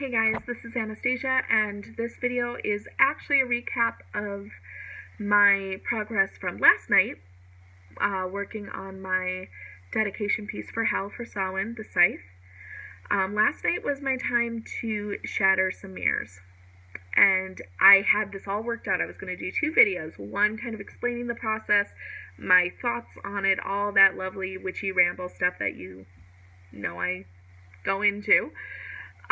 Hey guys, this is Anastasia, and this video is actually a recap of my progress from last night, working on my dedication piece for Hell for Samhain, the Scythe. Last night was my time to shatter some mirrors, and I had this all worked out. I was going to do two videos, one kind of explaining the process, my thoughts on it, all that lovely witchy ramble stuff that you know I go into.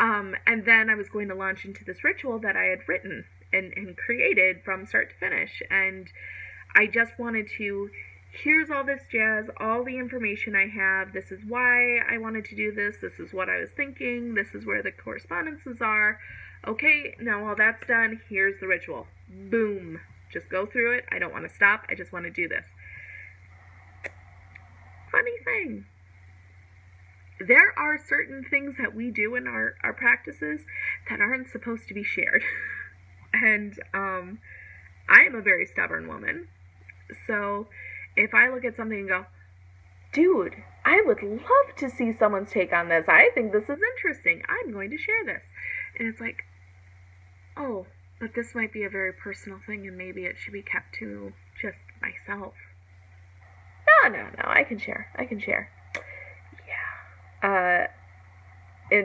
And then I was going to launch into this ritual that I had written and created from start to finish. And I just wanted to, here's all this jazz, all the information I have. This is why I wanted to do this. This is what I was thinking. This is where the correspondences are. Okay, now all that's done, here's the ritual. Boom. Just go through it. I don't want to stop. I just want to do this. Funny thing. There are certain things that we do in our practices that aren't supposed to be shared. And I am a very stubborn woman. So if I look at something and go, dude, I would love to see someone's take on this. I think this is interesting. I'm going to share this. And it's like, oh, but this might be a very personal thing and maybe it should be kept to just myself. No, I can share.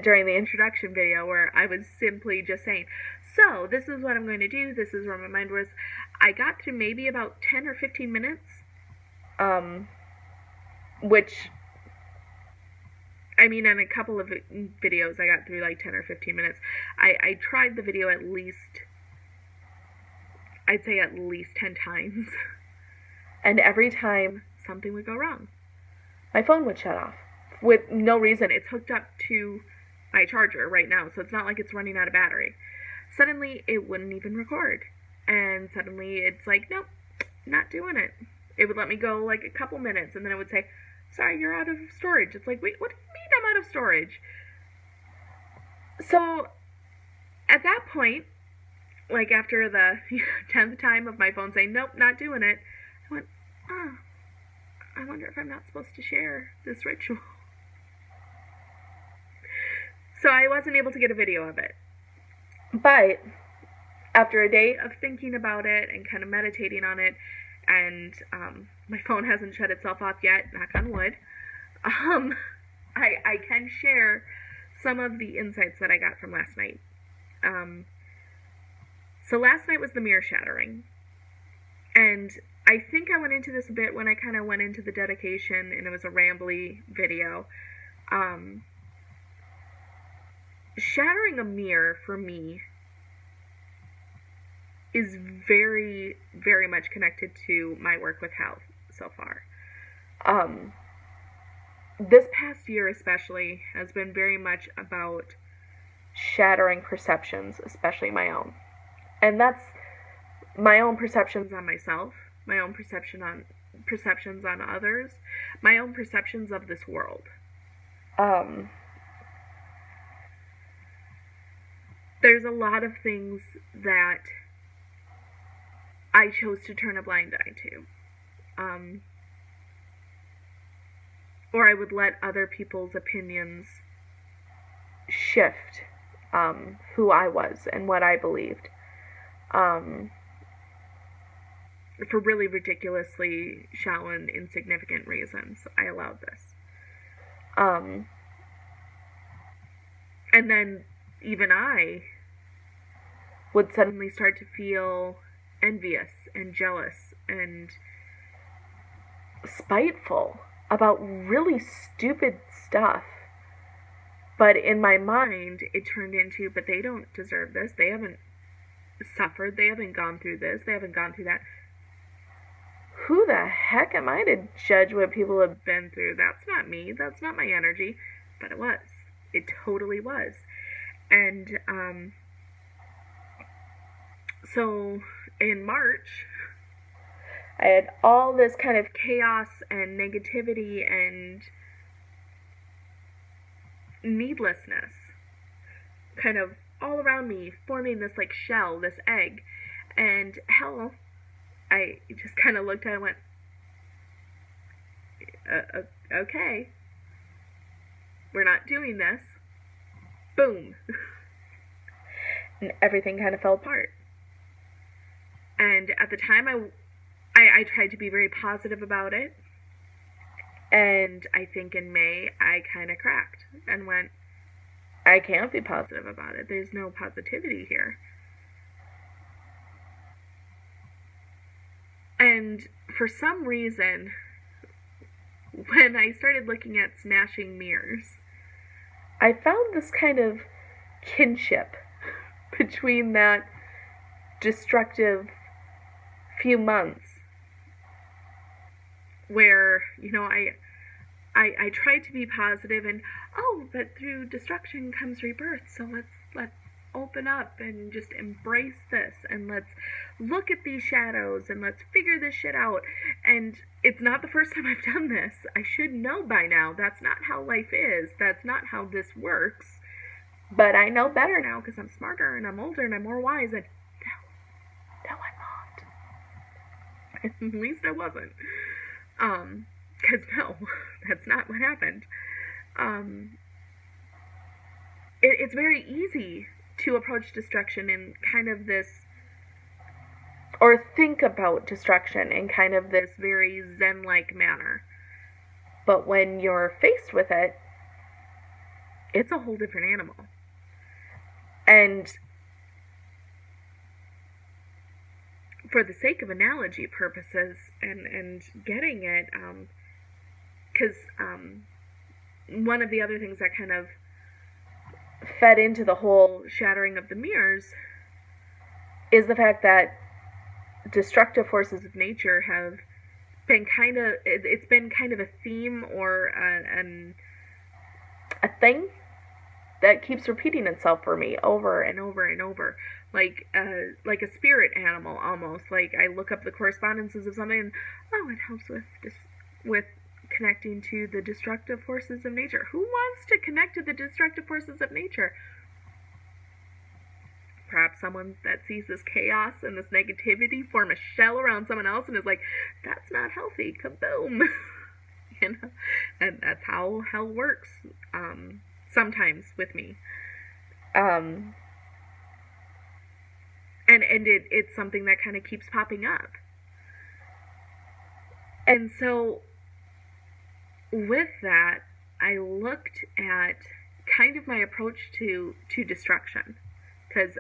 During the introduction video where I was simply just saying, so this is what I'm going to do, this is where my mind was. I got through maybe about 10 or 15 minutes, which, I mean, in a couple of videos I got through like 10 or 15 minutes. I tried the video at least, I'd say at least 10 times, and every time something would go wrong. My phone would shut off. With no reason. It's hooked up to my charger right now, so it's not like it's running out of battery. Suddenly, it wouldn't even record. And suddenly, it's like, nope, not doing it. It would let me go like a couple minutes, and then it would say, sorry, you're out of storage. It's like, wait, what do you mean I'm out of storage? So, at that point, like after the 10th time of my phone saying, nope, not doing it, I went, I wonder if I'm not supposed to share this ritual. So I wasn't able to get a video of it. But after a day of thinking about it and kind of meditating on it, and my phone hasn't shut itself off yet, knock on wood, I can share some of the insights that I got from last night. So last night was the mirror shattering. And I think I went into this a bit when I kind of went into the dedication, and it was a rambly video. Shattering a mirror, for me, is very, very much connected to my work with health so far. This past year especially has been very much about shattering perceptions, especially my own. And that's my own perceptions on myself, my own perceptions on others, my own perceptions of this world. There's a lot of things that I chose to turn a blind eye to. Or I would let other people's opinions shift who I was and what I believed. For really ridiculously shallow and insignificant reasons, I allowed this. And then even I would suddenly start to feel envious and jealous and spiteful about really stupid stuff. But in my mind, it turned into, but they don't deserve this. They haven't suffered. They haven't gone through this. They haven't gone through that. Who the heck am I to judge what people have been through? That's not me. That's not my energy. But it was. It totally was. And so in March, I had all this kind of chaos and negativity and needlessness kind of all around me, forming this like shell, this egg. And hell, I just kind of looked at it and went, okay, we're not doing this. Boom. and everything kind of fell apart. And at the time, I tried to be very positive about it. And I think in May, I kind of cracked and went, I can't be positive about it. There's no positivity here. And for some reason, when I started looking at smashing mirrors, I found this kind of kinship between that destructive few months where, you know, I tried to be positive and, oh, but through destruction comes rebirth, so let's open up and just embrace this, and let's look at these shadows, and let's figure this shit out. And it's not the first time I've done this. I should know by now. That's not how life is. That's not how this works. But I know better now because I'm smarter and I'm older and I'm more wise. And no, I'm not. At least I wasn't. Because no, that's not what happened. It's very easy to approach destruction in kind of this, or think about destruction in kind of this very Zen-like manner. But when you're faced with it, it's a whole different animal. And for the sake of analogy purposes and getting it, because one of the other things that kind of fed into the whole shattering of the mirrors is the fact that destructive forces of nature have been it's been kind of a theme or a thing that keeps repeating itself for me over and over and over, like a spirit animal almost. Like I look up the correspondences of something and, oh, it helps with connecting to the destructive forces of nature. Who wants to connect to the destructive forces of nature? Perhaps someone that sees this chaos and this negativity form a shell around someone else and is like, that's not healthy, kaboom. You know, and that's how hell works, sometimes with me. And it's something that kind of keeps popping up. And so with that, I looked at kind of my approach to destruction, because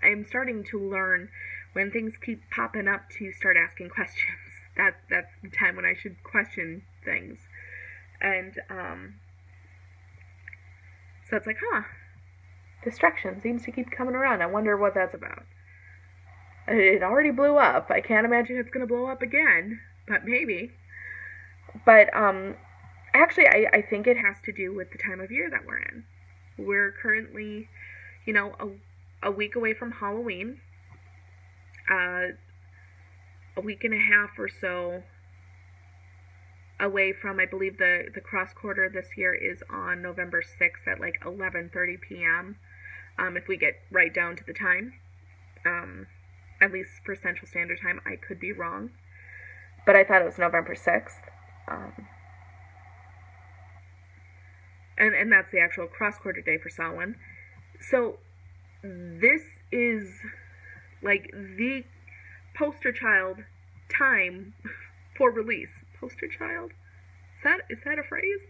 I'm starting to learn when things keep popping up to start asking questions. That's the time when I should question things. And so it's like, destruction seems to keep coming around. I wonder what that's about. It already blew up. I can't imagine it's going to blow up again, but maybe. But actually, I think it has to do with the time of year that we're in. We're currently, you know, a week away from Halloween, a week and a half or so away from, I believe the cross quarter this year is on November 6th at like 11:30 p.m. If we get right down to the time, at least for Central Standard Time. I could be wrong, but I thought it was November 6th. And that's the actual cross-quarter day for Samhain. So this is like the poster child time for release. Poster child? Is that a phrase?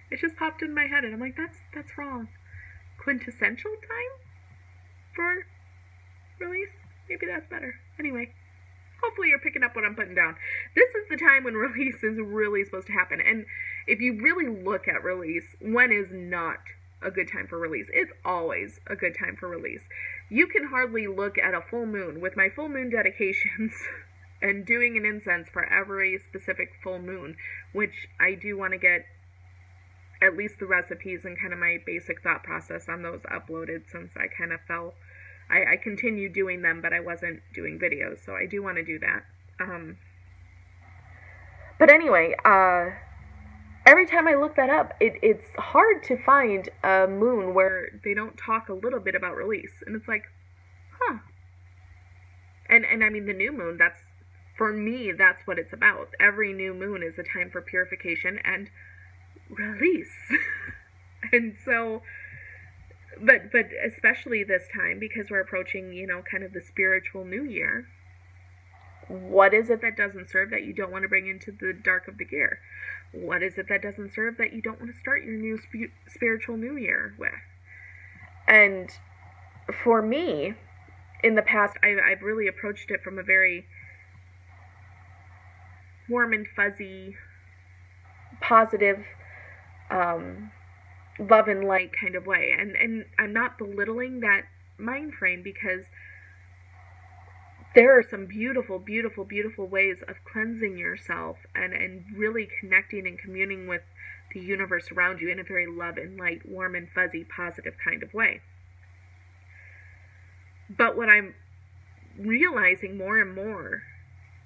It just popped in my head and I'm like, that's wrong. Quintessential time for release? Maybe that's better. Anyway. Hopefully you're picking up what I'm putting down. This is the time when release is really supposed to happen. And if you really look at release, when is not a good time for release? It's always a good time for release. You can hardly look at a full moon with my full moon dedications and doing an incense for every specific full moon, which I do want to get at least the recipes and kind of my basic thought process on those uploaded, since I kind of fell... I continued doing them, but I wasn't doing videos, so I do want to do that. But anyway, every time I look that up, it's hard to find a moon where they don't talk a little bit about release. And it's like, huh. And I mean, the new moon, for me, that's what it's about. Every new moon is a time for purification and release. And so... But especially this time, because we're approaching, kind of the spiritual new year. What is it that doesn't serve that you don't want to bring into the dark of the gear? What is it that doesn't serve that you don't want to start your new spiritual new year with? And for me, in the past, I've really approached it from a very warm and fuzzy, positive, love and light kind of way. And I'm not belittling that mind frame, because there are some beautiful, beautiful, beautiful ways of cleansing yourself and really connecting and communing with the universe around you in a very love and light, warm and fuzzy, positive kind of way. But what I'm realizing more and more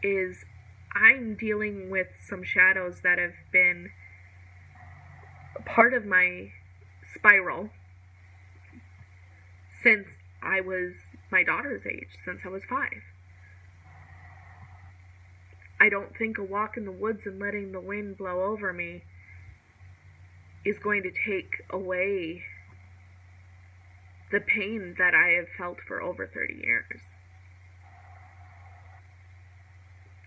is I'm dealing with some shadows that have been part of my spiral since I was my daughter's age, since I was 5. I don't think a walk in the woods and letting the wind blow over me is going to take away the pain that I have felt for over 30 years.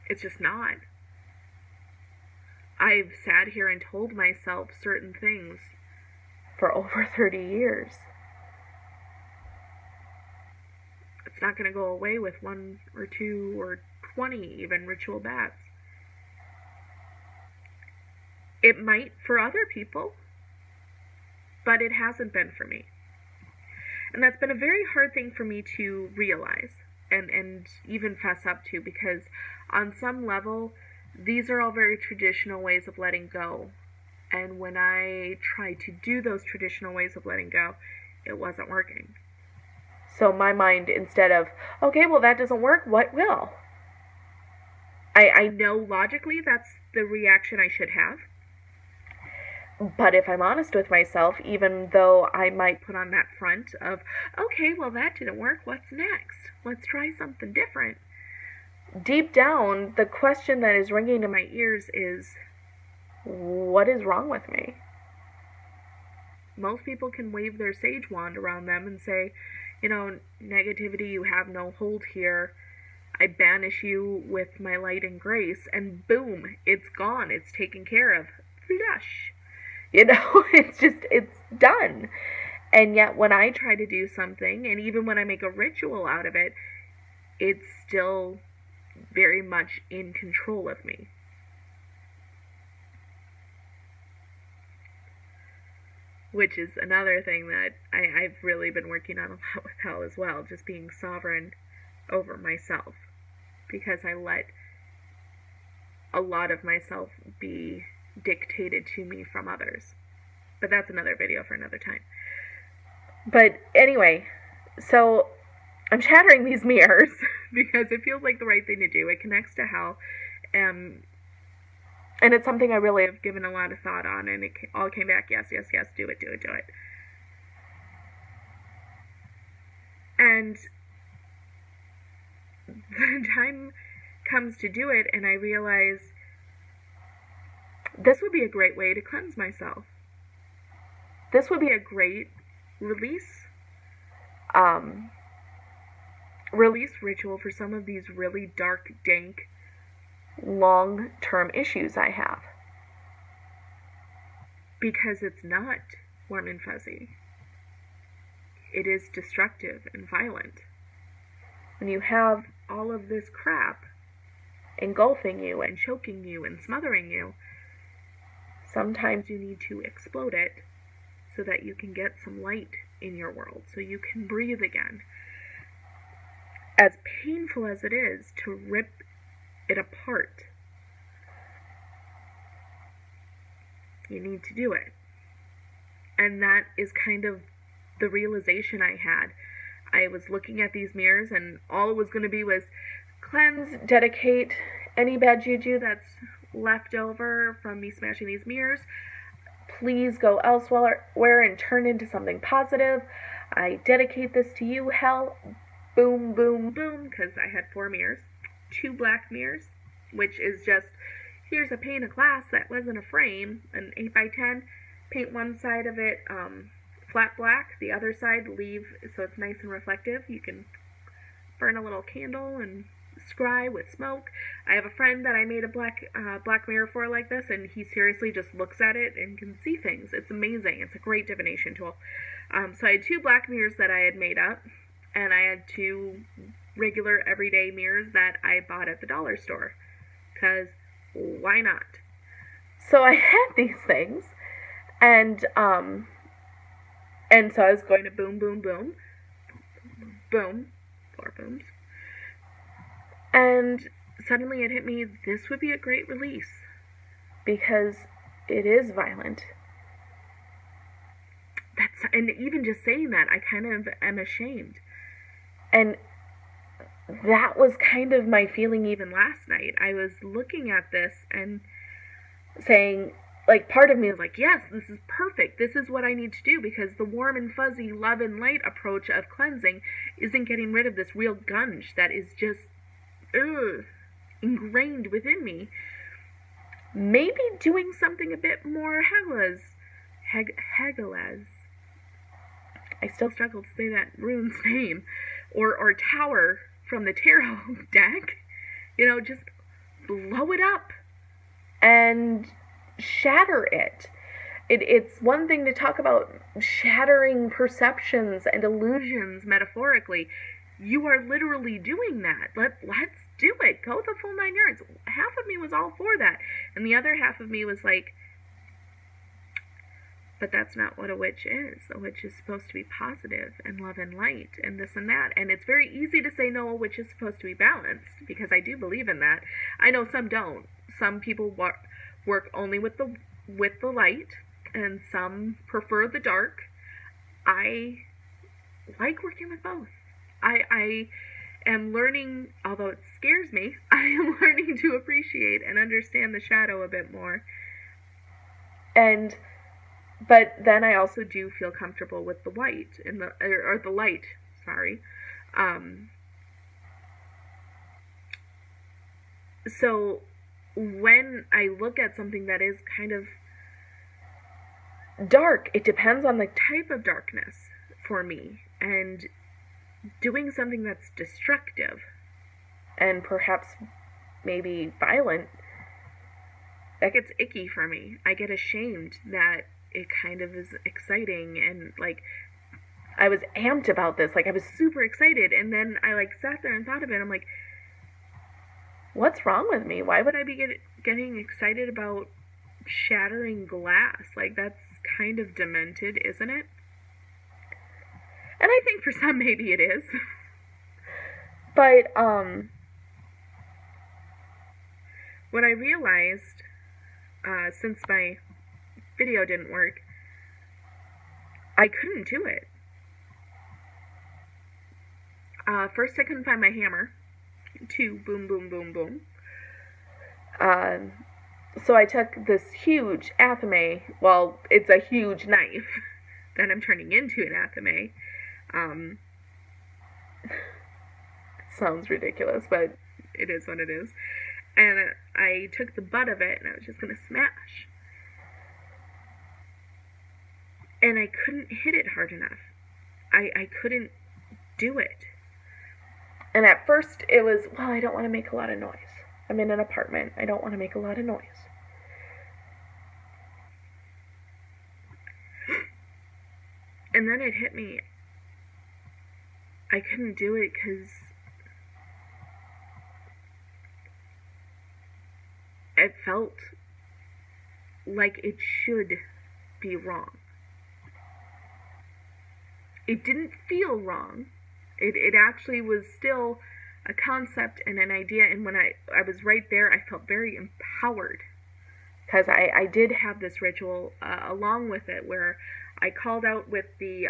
It's just not. I've sat here and told myself certain things for over 30 years. It's not going to go away with 1 or 2 or 20 even ritual baths. It might for other people, but it hasn't been for me. And that's been a very hard thing for me to realize and even fess up to, because on some level, these are all very traditional ways of letting go. And when I tried to do those traditional ways of letting go, it wasn't working. So my mind, instead of, okay, well, that doesn't work, what will? I know logically that's the reaction I should have. But if I'm honest with myself, even though I might put on that front of, okay, well, that didn't work, what's next? Let's try something different. Deep down, the question that is ringing in my ears is, what is wrong with me? Most people can wave their sage wand around them and say, negativity, you have no hold here. I banish you with my light and grace, and boom, it's gone. It's taken care of. Flush. It's done. And yet when I try to do something, and even when I make a ritual out of it, it's still very much in control of me. Which is another thing that I've really been working on a lot with hell as well, just being sovereign over myself. Because I let a lot of myself be dictated to me from others. But that's another video for another time. But anyway, so I'm shattering these mirrors because it feels like the right thing to do. It connects to hell. And it's something I really have given a lot of thought on, and it all came back, yes, yes, yes, do it. And the time comes to do it, and I realize this would be a great way to cleanse myself. This would be a great release ritual for some of these really dark, dank, long-term issues I have. Because it's not warm and fuzzy. It is destructive and violent. When you have all of this crap engulfing you and choking you and smothering you, sometimes you need to explode it so that you can get some light in your world, so you can breathe again. As painful as it is to rip it apart, you need to do it. And that is kind of the realization I had. I was looking at these mirrors, and all it was going to be was cleanse, dedicate any bad juju that's left over from me smashing these mirrors. Please go elsewhere and turn into something positive. I dedicate this to you, hell. Boom, boom, boom, because I had 4 mirrors. 2 black mirrors, which is just, here's a pane of glass that wasn't a frame, an 8x10. Paint one side of it flat black. The other side leave so it's nice and reflective. You can burn a little candle and scry with smoke. I have a friend that I made a black mirror for like this, and he seriously just looks at it and can see things. It's amazing. It's a great divination tool. So I had 2 black mirrors that I had made up, and I had 2 regular everyday mirrors that I bought at the dollar store, because why not? So I had these things, and so I was going to boom, boom, boom, boom, 4 booms, and suddenly it hit me, this would be a great release, because it is violent. And even just saying that, I kind of am ashamed. And that was kind of my feeling even last night. I was looking at this and saying, like, part of me was like, yes, this is perfect. This is what I need to do, because the warm and fuzzy love and light approach of cleansing isn't getting rid of this real gunge that is just ingrained within me. Maybe doing something a bit more Hegelaz. I still struggle to say that rune's name. Or Tower from the tarot deck. You know, just blow it up and shatter it. It's one thing to talk about shattering perceptions and illusions metaphorically. You are literally doing that. Let's do it. Go the full 9 yards. Half of me was all for that. And the other half of me was like, but that's not what a witch is. A witch is supposed to be positive and love and light and this and that. And it's very easy to say, no, a witch is supposed to be balanced, because I do believe in that. I know some don't. Some people work only with the light, and some prefer the dark. I like working with both. I am learning, although it scares me, I am learning to appreciate and understand the shadow a bit more. But then I also do feel comfortable with the white or the light. Sorry. So when I look at something that is kind of dark, it depends on the type of darkness for me. And doing something that's destructive and perhaps maybe violent, that gets icky for me. I get ashamed that it kind of is exciting, and like I was amped about this, like I was super excited, and then I like sat there and thought of it. I'm like, what's wrong with me? Why would I be getting excited about shattering glass? Like, that's kind of demented, isn't it? And I think for some maybe it is. But what I realized, since my video didn't work, I couldn't do it. First, I couldn't find my hammer. 2, boom, boom, boom, boom. So I took this huge athame. Well, it's a huge knife that I'm turning into an athame. Sounds ridiculous, but it is what it is. And I took the butt of it, and I was just going to smash. And I couldn't hit it hard enough. I couldn't do it. And at first it was, well, I don't want to make a lot of noise. I'm in an apartment. I don't want to make a lot of noise. And then it hit me. I couldn't do it because it felt like it should be wrong. It didn't feel wrong. It actually was still a concept and an idea, and when I was right there, I felt very empowered, because I did have this ritual along with it, where I called out with the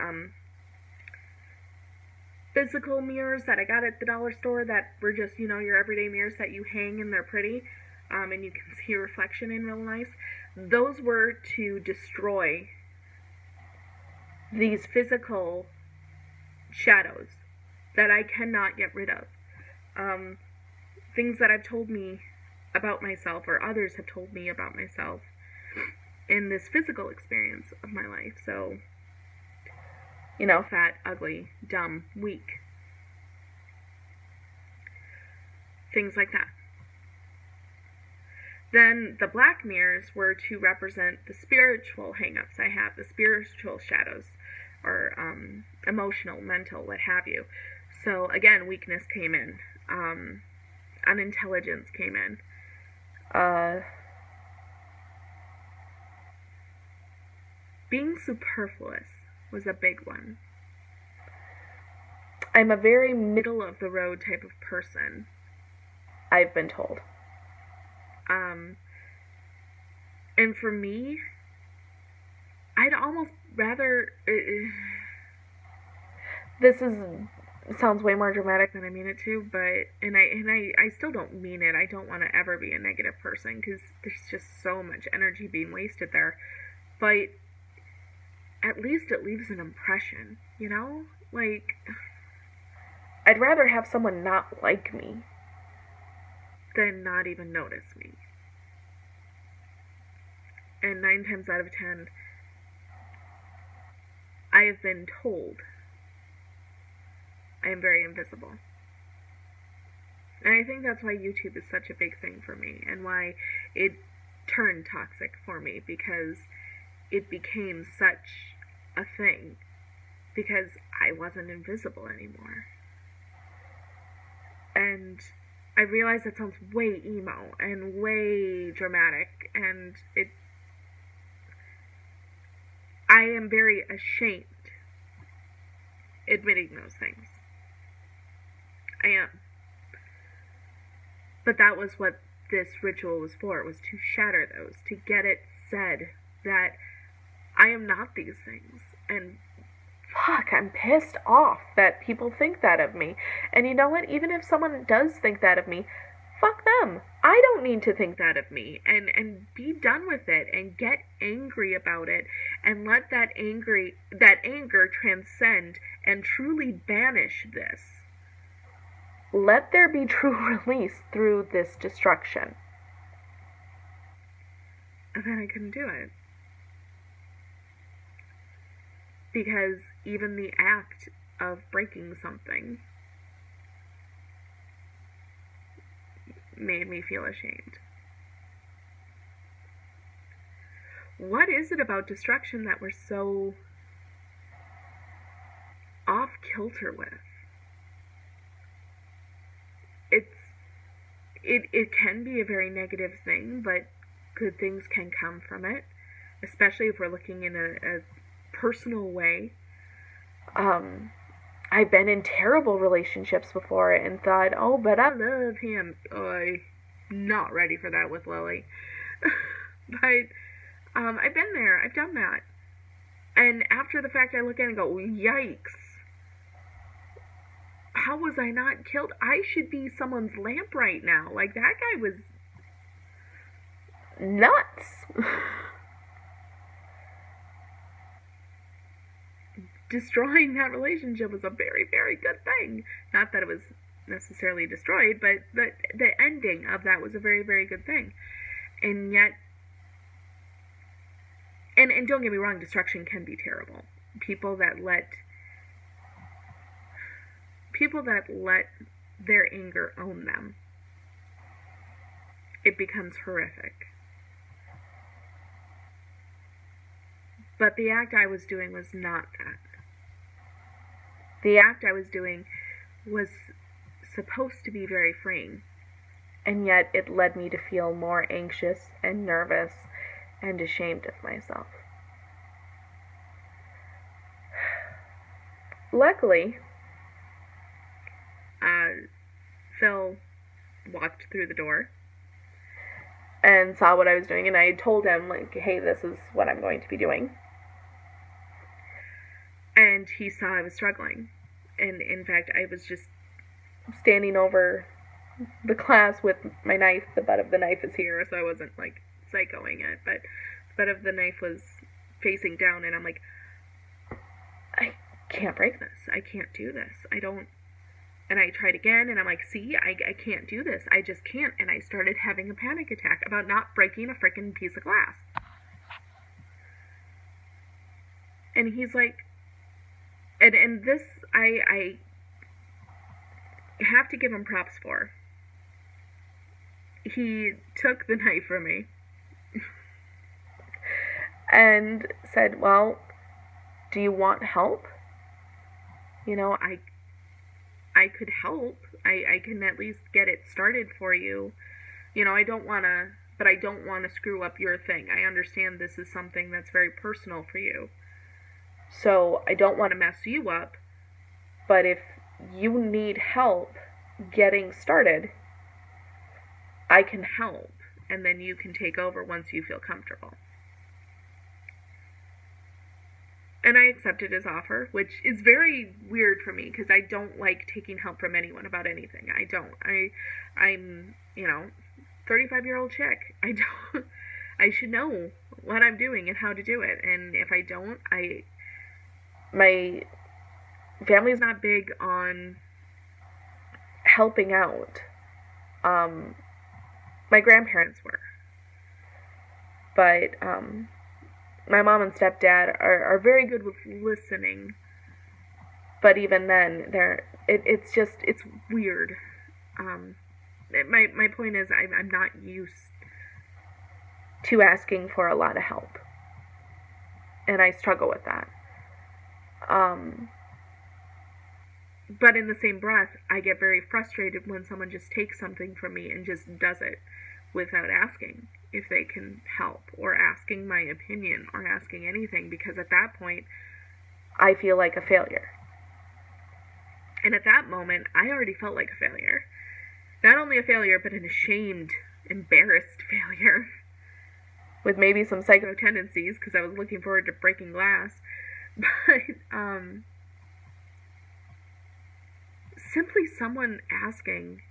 physical mirrors that I got at the dollar store that were just, you know, your everyday mirrors that you hang and they're pretty, and you can see a reflection in real nice. Those were to destroy these physical shadows that I cannot get rid of. Things that I've told me about myself, or others have told me about myself in this physical experience of my life. So fat, ugly, dumb, weak. Things like that. Then the black mirrors were to represent the spiritual hang-ups I have, the spiritual shadows, or emotional, mental, what have you. So again, weakness came in. Unintelligence came in. Being superfluous was a big one. I'm a very middle-of-the-road type of person, I've been told. And for me, I'd almost rather... sounds way more dramatic than I mean it to, but I still don't mean it. I don't want to ever be a negative person, because there's just so much energy being wasted there. But at least it leaves an impression, Like, I'd rather have someone not like me than not even notice me. And 9 times out of 10, I have been told I am very invisible. And I think that's why YouTube is such a big thing for me, and why it turned toxic for me, because it became such a thing, because I wasn't invisible anymore. And I realize that sounds way emo and way dramatic, and I am very ashamed admitting those things. I am. But that was what this ritual was for. It was to shatter those, to get it said that I am not these things. And fuck, I'm pissed off that people think that of me. And you know what? Even if someone does think that of me, fuck them. I don't need to think that of me. And be done with it, and get angry about it, and let that anger transcend and truly banish this. Let there be true release through this destruction. And then I couldn't do it. Because even the act of breaking something made me feel ashamed. What is it about destruction that we're so off kilter with? It can be a very negative thing, but good things can come from it, especially if we're looking in a personal way. I've been in terrible relationships before and thought, oh, but I love him. I'm not ready for that with Lily. But I've been there. I've done that. And after the fact, I look at it and go, yikes. How was I not killed? I should be someone's lamp right now. Like, that guy was nuts. Destroying that relationship was a very, very good thing. Not that it was necessarily destroyed, but the ending of that was a very, very good thing. And yet, and don't get me wrong, destruction can be terrible. People that let their anger own them, it becomes horrific. But the act I was doing was not that. The act I was doing was supposed to be very freeing, and yet it led me to feel more anxious and nervous and ashamed of myself. Luckily, Phil walked through the door and saw what I was doing, and I told him, like, hey, this is what I'm going to be doing. And he saw I was struggling. And in fact, I was just standing over the class with my knife. The butt of the knife is here, so I wasn't, like, psychoing it, but the butt of the knife was facing down, and I'm like, I can't break this. I can't do this. And I tried again, and I'm like, see, I can't do this. I just can't. And I started having a panic attack about not breaking a freaking piece of glass. And he's like, And this, I have to give him props for. He took the knife from me and said, well, do you want help? You know, I could help. I can at least get it started for you. You know, I don't want to screw up your thing. I understand this is something that's very personal for you. So I don't want to mess you up. But if you need help getting started, I can help. And then you can take over once you feel comfortable. And I accepted his offer, which is very weird for me because I don't like taking help from anyone about anything. I don't. I'm, 35-year-old chick. I should know what I'm doing and how to do it. And if I don't, my family's not big on helping out. My grandparents were. But, my mom and stepdad are very good with listening, but even then, it's weird. My point is, I'm not used to asking for a lot of help, and I struggle with that. But in the same breath, I get very frustrated when someone just takes something from me and just does it without asking if they can help, or asking my opinion, or asking anything, because at that point, I feel like a failure. And at that moment, I already felt like a failure. Not only a failure, but an ashamed, embarrassed failure. With maybe some psycho tendencies, because I was looking forward to breaking glass. But, simply someone asking,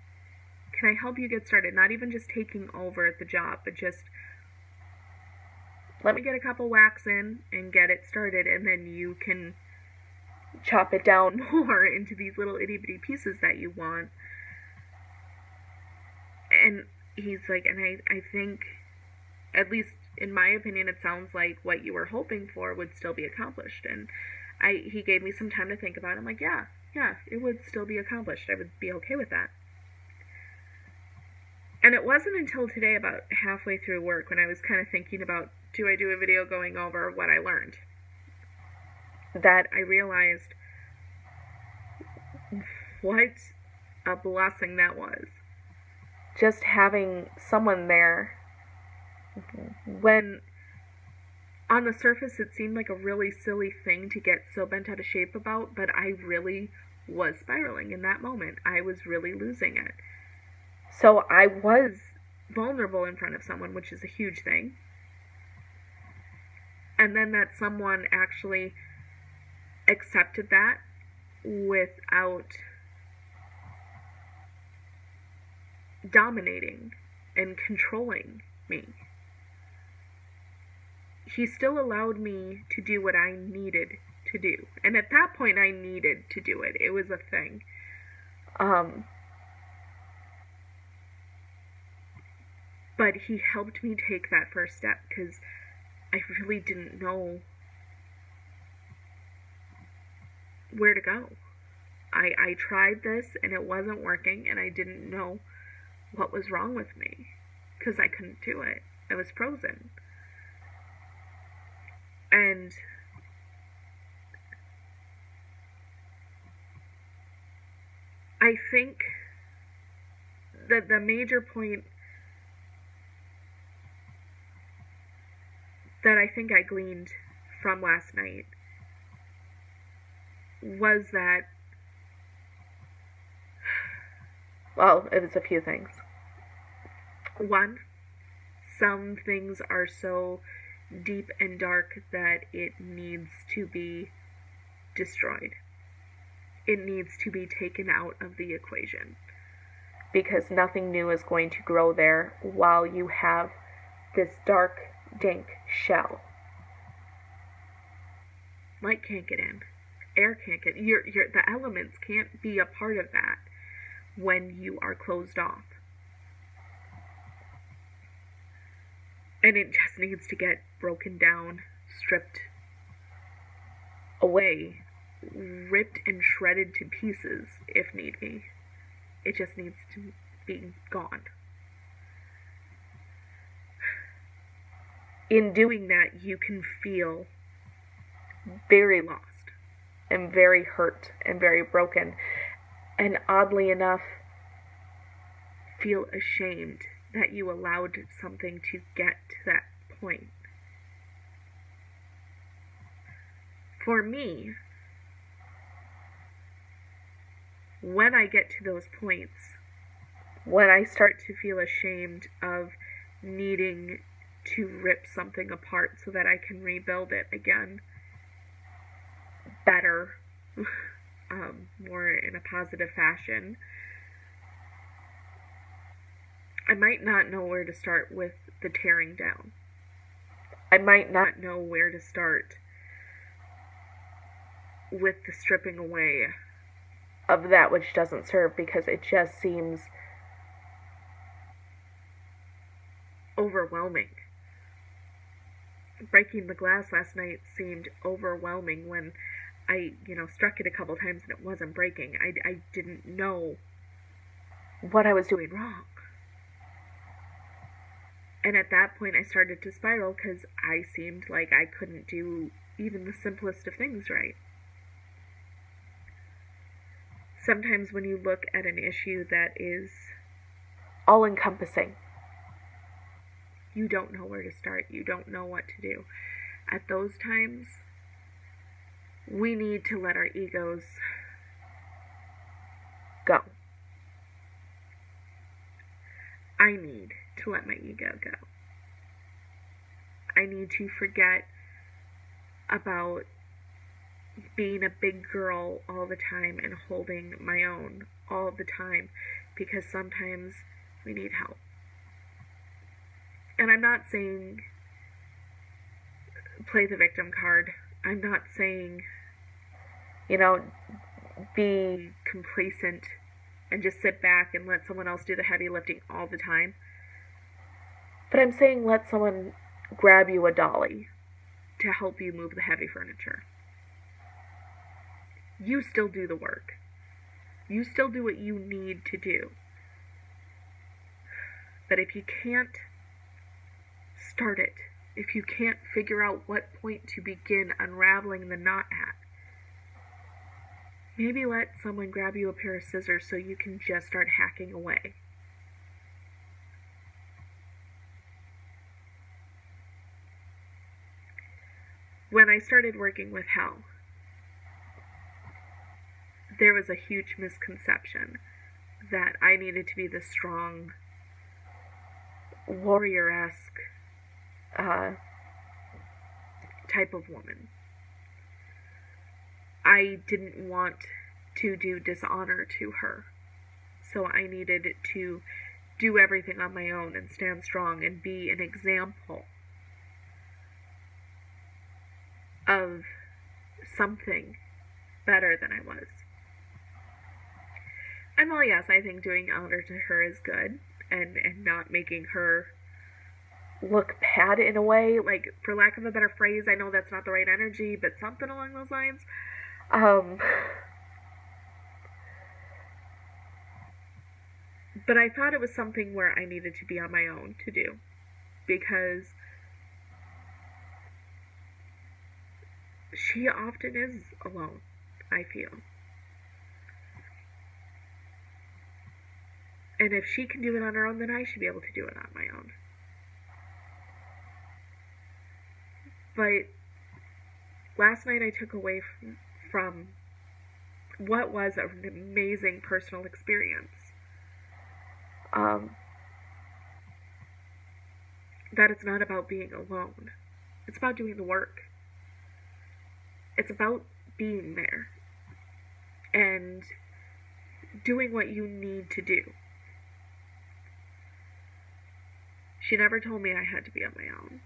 can I help you get started? Not even just taking over the job, but just let me get a couple whacks in and get it started, and then you can chop it down more into these little itty-bitty pieces that you want. And he's like, and I think, at least in my opinion, it sounds like what you were hoping for would still be accomplished. And he gave me some time to think about it. I'm like, yeah, it would still be accomplished. I would be okay with that. And it wasn't until today, about halfway through work, when I was kind of thinking about, do I do a video going over what I learned, that I realized what a blessing that was. Just having someone there, when on the surface it seemed like a really silly thing to get so bent out of shape about, but I really was spiraling in that moment. I was really losing it. So I was vulnerable in front of someone, which is a huge thing. And then that someone actually accepted that without dominating and controlling me. He still allowed me to do what I needed to do. And at that point, I needed to do it. It was a thing. But he helped me take that first step, because I really didn't know where to go. I tried this and it wasn't working, and I didn't know what was wrong with me, because I couldn't do it. I was frozen. And I think that the major point that I think I gleaned from last night was that, well, it was a few things. One, some things are so deep and dark that it needs to be destroyed. It needs to be taken out of the equation, because nothing new is going to grow there while you have this dark, dank shell. Light can't get in. Air can't get in. The elements can't be a part of that when you are closed off. And it just needs to get broken down, stripped away, ripped and shredded to pieces if need be. It just needs to be gone. In doing that, you can feel very lost and very hurt and very broken, and oddly enough, feel ashamed that you allowed something to get to that point. For me, when I get to those points, when I start to feel ashamed of needing to rip something apart so that I can rebuild it again better, more in a positive fashion, I might not know where to start with the tearing down. I might not know where to start with the stripping away of that which doesn't serve, because it just seems overwhelming. Breaking the glass last night seemed overwhelming when I, struck it a couple times and it wasn't breaking. I didn't know what I was doing wrong. And at that point I started to spiral because I seemed like I couldn't do even the simplest of things right. Sometimes when you look at an issue that is all-encompassing, you don't know where to start. You don't know what to do. At those times, we need to let our egos go. I need to let my ego go. I need to forget about being a big girl all the time and holding my own all the time, because sometimes we need help. And I'm not saying play the victim card. I'm not saying, be complacent and just sit back and let someone else do the heavy lifting all the time. But I'm saying let someone grab you a dolly to help you move the heavy furniture. You still do the work. You still do what you need to do. But if you can't start it, if you can't figure out what point to begin unraveling the knot at, maybe let someone grab you a pair of scissors so you can just start hacking away. When I started working with hell, there was a huge misconception that I needed to be the strong, warrior-esque type of woman. I didn't want to do dishonor to her, so I needed to do everything on my own and stand strong and be an example of something better than I was. And while yes, I think doing honor to her is good, and not making her look bad in a way, like, for lack of a better phrase, I know that's not the right energy, but something along those lines. But I thought it was something where I needed to be on my own to do, because she often is alone, I feel. And if she can do it on her own, then I should be able to do it on my own. But last night I took away from what was an amazing personal experience. That it's not about being alone. It's about doing the work. It's about being there and doing what you need to do. She never told me I had to be on my own.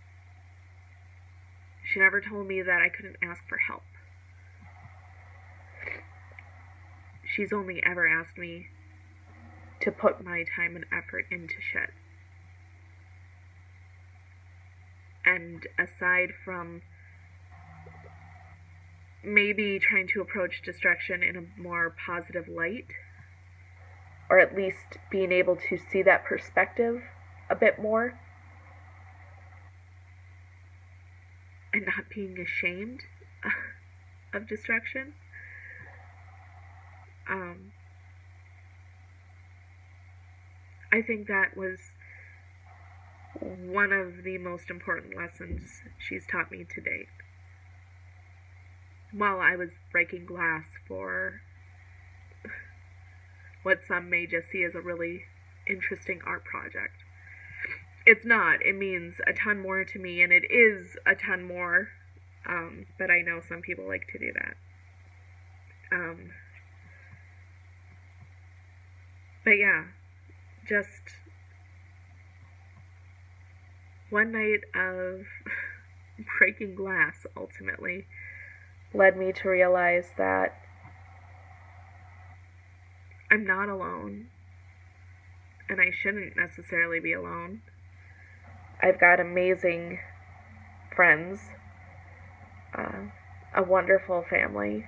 She never told me that I couldn't ask for help. She's only ever asked me to put my time and effort into shit. And aside from maybe trying to approach destruction in a more positive light, or at least being able to see that perspective a bit more, and not being ashamed of destruction. I think that was one of the most important lessons she's taught me to date. While I was breaking glass for what some may just see as a really interesting art project. It's not. It means a ton more to me, and it is a ton more, but I know some people like to do that. But yeah, just one night of breaking glass ultimately led me to realize that I'm not alone, and I shouldn't necessarily be alone. I've got amazing friends, a wonderful family,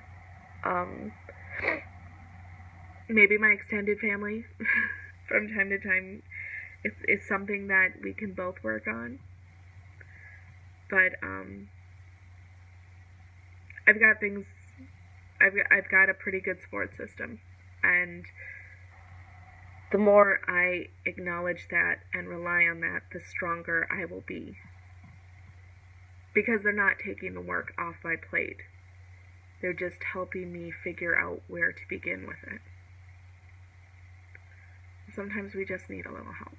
maybe my extended family from time to time is something that we can both work on. But I've got a pretty good support system, and the more I acknowledge that and rely on that, the stronger I will be. Because they're not taking the work off my plate. They're just helping me figure out where to begin with it. Sometimes we just need a little help.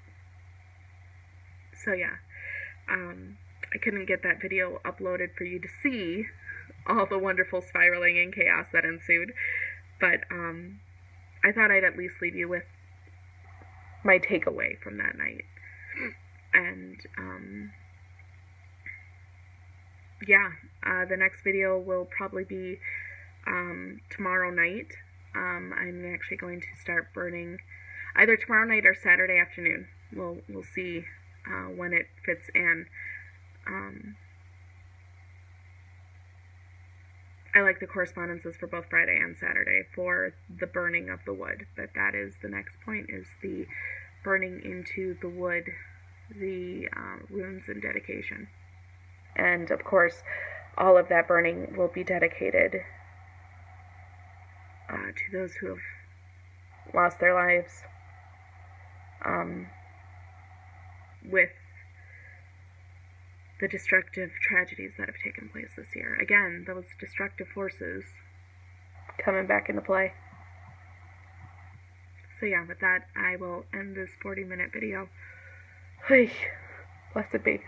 So yeah, I couldn't get that video uploaded for you to see all the wonderful spiraling and chaos that ensued, but I thought I'd at least leave you with my takeaway from that night. And yeah, the next video will probably be tomorrow night. I'm actually going to start burning either tomorrow night or Saturday afternoon. We'll see when it fits in. I like the correspondences for both Friday and Saturday for the burning of the wood, but that is the next point, is the burning into the wood, the runes and dedication. And of course, all of that burning will be dedicated to those who have lost their lives with the destructive tragedies that have taken place this year. Again, those destructive forces coming back into play. So yeah, with that, I will end this 40-minute video. Blessed be.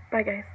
Bye, guys.